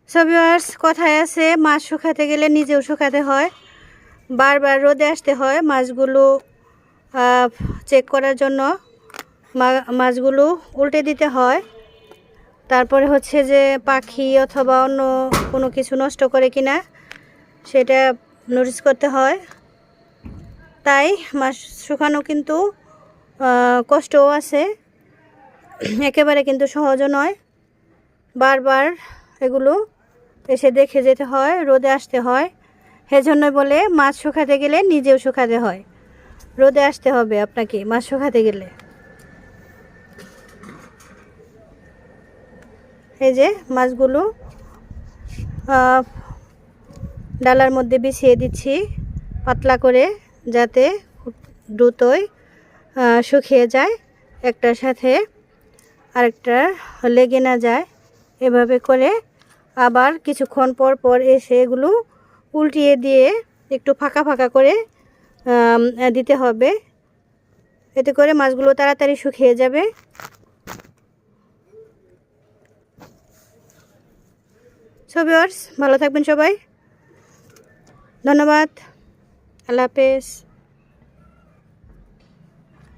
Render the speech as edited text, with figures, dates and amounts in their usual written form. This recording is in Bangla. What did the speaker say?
সো ভিউয়ার্স, কথায় আছে মাছ শুকাতে গেলে নিজেও শুকাতে হয়, বারবার রোদে আসতে হয় মাছগুলো চেক করার জন্য। মাছগুলো উল্টে দিতে হয়, তারপরে হচ্ছে যে পাখি অথবা অন্য কোনো কিছু নষ্ট করে কিনা সেটা নোটিস করতে হয়। তাই মাছ শুকানো কিন্তু কষ্টও আছে, একেবারে কিন্তু সহজও নয়। বারবার এগুলো এসে দেখে যেতে হয়, রোদে আসতে হয়। সেজন্য বলে মাছ শুকাতে গেলে নিজেও শুকাতে হয়, রোদে আসতে হবে আপনাকে মাছ শুকাতে গেলে। এই যে মাছগুলো ডালার মধ্যে বিছিয়ে দিচ্ছি পাতলা করে, যাতে খুব দ্রুতই শুকিয়ে যায়, একটার সাথে আরেকটা লেগে না যায়। এভাবে করে আবার কিছুক্ষণ পর পর এসে এগুলো উল্টিয়ে দিয়ে একটু ফাঁকা ফাঁকা করে দিতে হবে, এতে করে মাছগুলো তাড়াতাড়ি শুকিয়ে যাবে। সো ভিউয়ার্স, ভালো থাকবেন সবাই, ধন্যবাদ, আল্লাহ হাফেজ।